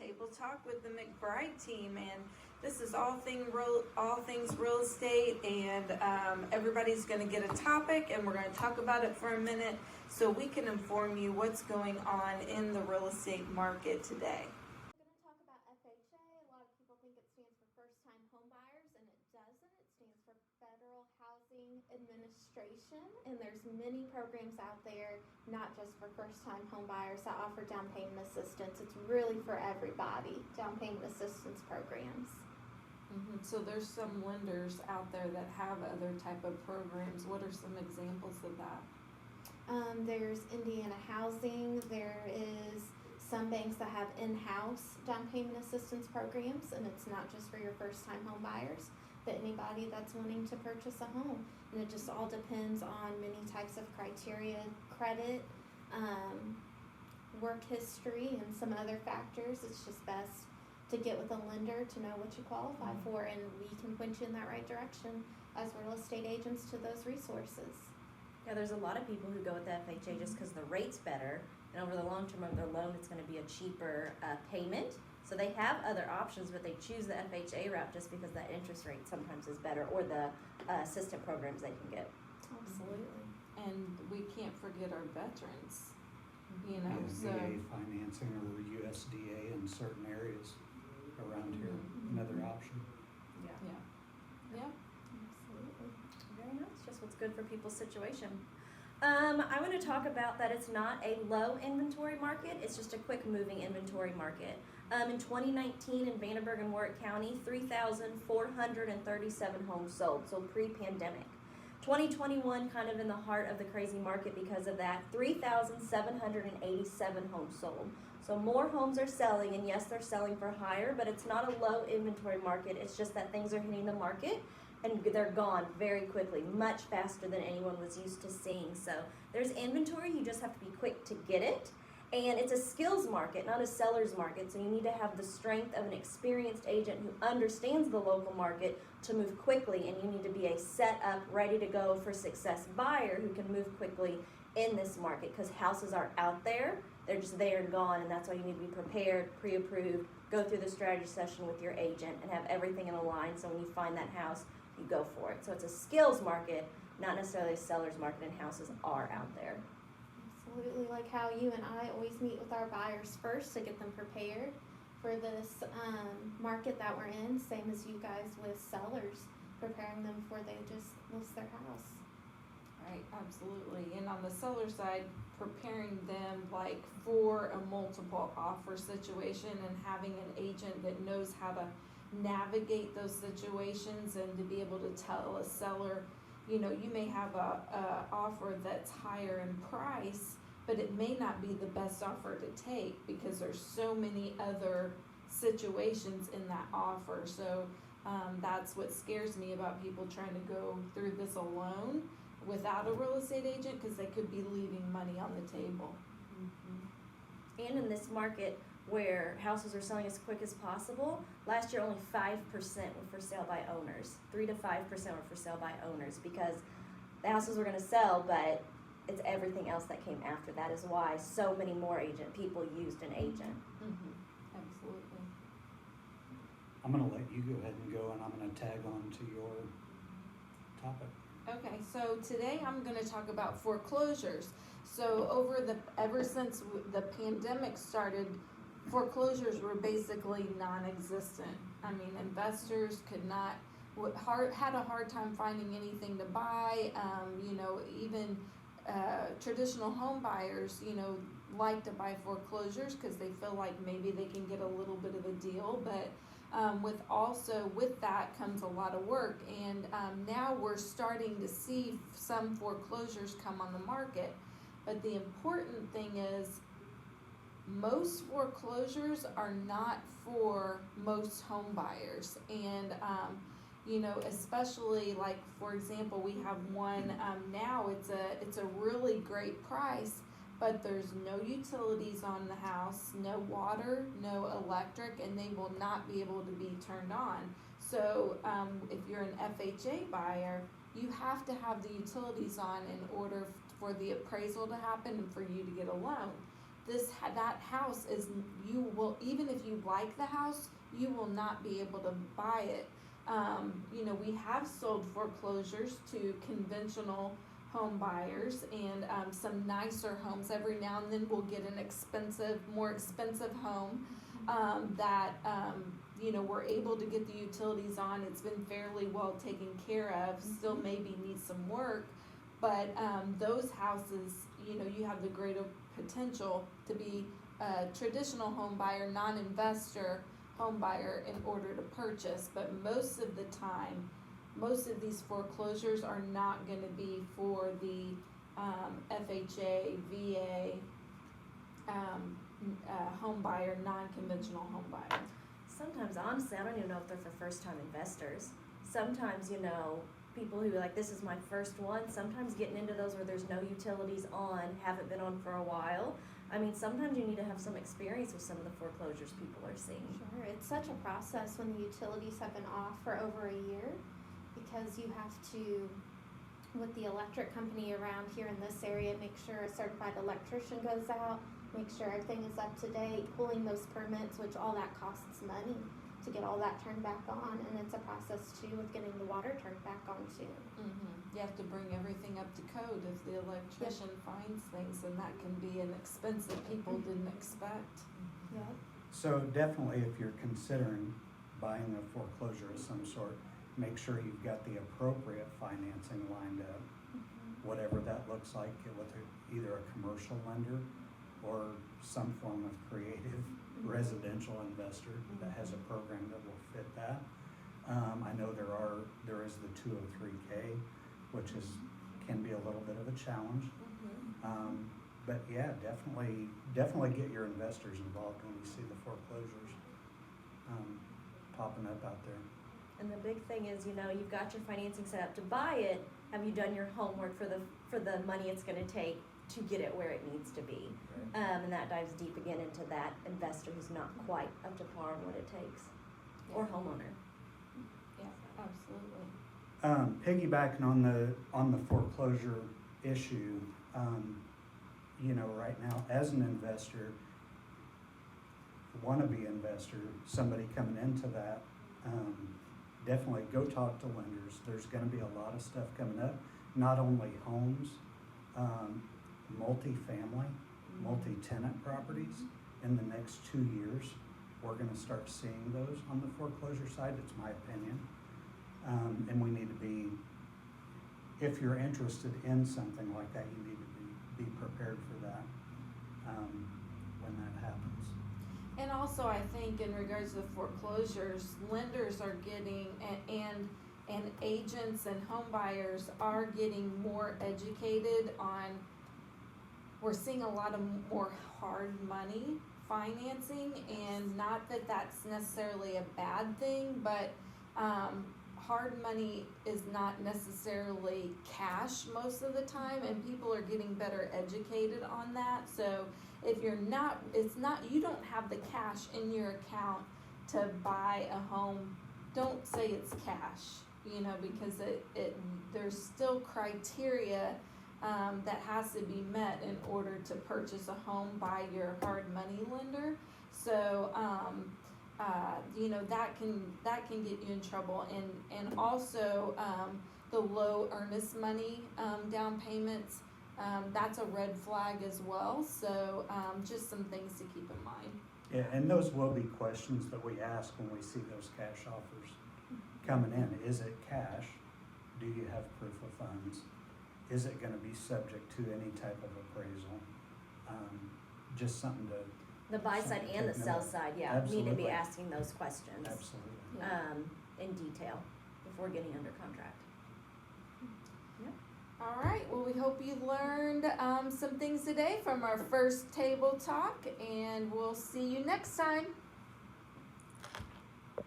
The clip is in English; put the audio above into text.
Table Talk with the McBride team, and this is all things real estate, and everybody's going to get a topic, and we're going to talk about it for a minute so we can inform you what's going on in the real estate market today. We're going to talk about FHA. A lot of people think it stands for first-time home buyers, and it doesn't. It stands for Federal Housing Administration, and there's many programs out there, not just for first-time home buyers, that offer down payment assistance. It's really for everybody, down payment assistance programs. So there's some lenders out there that have other type of programs. What are some examples of that? There's Indiana Housing. There is some banks that have in-house down payment assistance programs, and it's not just for your first-time home buyers, but anybody that's wanting to purchase a home. And it just all depends on many types of criteria, credit, work history, and some other factors. It's just best to get with a lender to know what you qualify for, and we can point you in that right direction as real estate agents to those resources. Yeah, there's a lot of people who go with the FHA just because the rate's better, and over the long term of their loan, it's going to be a cheaper payment. So they have other options, but they choose the FHA route just because that interest rate sometimes is better, or the assistant programs they can get. Absolutely. And we can't forget our veterans. You know, Yeah, VA financing or USDA in certain areas around here, another option. Yeah. Absolutely. Very nice. Just what's good for people's situation. I want to talk about that it's not a low inventory market. It's just a quick moving inventory market. In 2019 in Vanderburgh and Warwick County, 3,437 homes sold, so pre-pandemic. 2021 kind of in the heart of the crazy market because of that, 3,787 homes sold. So more homes are selling, and yes, they're selling for higher, but it's not a low inventory market. It's just that things are hitting the market and they're gone very quickly, much faster than anyone was used to seeing. So there's inventory, you just have to be quick to get it. And it's a skills market, not a seller's market. So you need to have the strength of an experienced agent who understands the local market to move quickly, and you need to be a set up, ready to go for success buyer who can move quickly in this market, because houses are out there, they're just there and gone, and that's why you need to be prepared, pre-approved, go through the strategy session with your agent and have everything in a line, so when you find that house, you go for it. So it's a skills market, not necessarily a seller's market, and houses are out there. Absolutely, like how you and I always meet with our buyers first to get them prepared for this market that we're in, same as you guys with sellers, preparing them before they just list their house. Right, absolutely. And on the seller side, preparing them like for a multiple offer situation and having an agent that knows how to navigate those situations and to be able to tell a seller, you know, you may have a offer that's higher in price, but it may not be the best offer to take because there's so many other situations in that offer. So that's what scares me about people trying to go through this alone without a real estate agent, because they could be leaving money on the table. And in this market where houses are selling as quick as possible, last year only 5% were for sale by owners. 3 to 5% were for sale by owners, because the houses were going to sell, but it's everything else that came after. That is why so many more people used an agent. Absolutely. I'm going to let you go ahead and go, and I'm going to tag on to your topic. Okay, so today I'm going to talk about foreclosures. So ever since the pandemic started, foreclosures were basically non-existent. I mean, investors had a hard time finding anything to buy. Even traditional home buyers, like to buy foreclosures because they feel like maybe they can get a little bit of a deal. But with that comes a lot of work, and now we're starting to see some foreclosures come on the market. But the important thing is, most foreclosures are not for most home buyers, and especially like, for example, we have one now. It's a really great price, but there's no utilities on the house, no water, no electric, and they will not be able to be turned on. So if you're an FHA buyer, you have to have the utilities on in order for the appraisal to happen and for you to get a loan. that house is, you will, even if you like the house, you will not be able to buy it. You know, we have sold foreclosures to conventional home buyers and some nicer homes. Every now and then we'll get an more expensive home that you know, we're able to get the utilities on. It's been fairly well taken care of. Still maybe needs some work, but those houses, you know, you have the greater potential to be a traditional home buyer, non-investor home buyer in order to purchase. But most of the time, most of these foreclosures are not going to be for the FHA, VA, home buyer, non-conventional home buyer. Sometimes, honestly, I don't even know if they're for first-time investors. Sometimes, you know, people who like, this is my first one, sometimes getting into those where there's no utilities on, haven't been on for a while. I mean, sometimes you need to have some experience with some of the foreclosures people are seeing. Sure, it's such a process when the utilities have been off for over a year, because you have to, with the electric company around here in this area, make sure a certified electrician goes out, make sure everything is up to date, pulling those permits, which all that costs money to get all that turned back on, and it's a process too with getting the water turned back on too. You have to bring everything up to code if the electrician finds things, and that can be an expense that people didn't expect. Yep. So definitely, if you're considering buying a foreclosure of some sort, make sure you've got the appropriate financing lined up, whatever that looks like, with either a commercial lender or some form of creative residential investor that has a program that will fit that. I know there is the 203K, which can be a little bit of a challenge. But yeah, definitely get your investors involved when you see the foreclosures popping up out there. And the big thing is, you know, you've got your financing set up to buy it. Have you done your homework for the money it's going to take to get it where it needs to be? And that dives deep again into that investor who's not quite up to par on what it takes, or homeowner. Yeah, absolutely. Piggybacking on the foreclosure issue, you know, right now as an investor, wannabe investor, somebody coming into that, definitely go talk to lenders. There's going to be a lot of stuff coming up, not only homes, multi-family, multi-tenant properties. In the next 2 years, we're going to start seeing those on the foreclosure side. It's my opinion. And we need to be, if you're interested in something like that, you need to be prepared for that when that happens. And also, I think in regards to the foreclosures, lenders are getting, and agents and home buyers are getting more educated on, we're seeing a lot of more hard money financing, and not that that's necessarily a bad thing, but hard money is not necessarily cash most of the time, and people are getting better educated on that. So if you're not, you don't have the cash in your account to buy a home, don't say it's cash, you know, because there's still criteria that has to be met in order to purchase a home by your hard money lender. So you know, that can get you in trouble, and also the low earnest money down payments, that's a red flag as well. So just some things to keep in mind. Yeah, and those will be questions that we ask when we see those cash offers coming in. Is it cash? Do you have proof of funds? Is it going to be subject to any type of appraisal? Just something to... The buy side and the sell side, yeah, Absolutely. need to be asking those questions. Absolutely. In detail before getting under contract. All right, well, we hope you learned some things today from our first table talk, and we'll see you next time.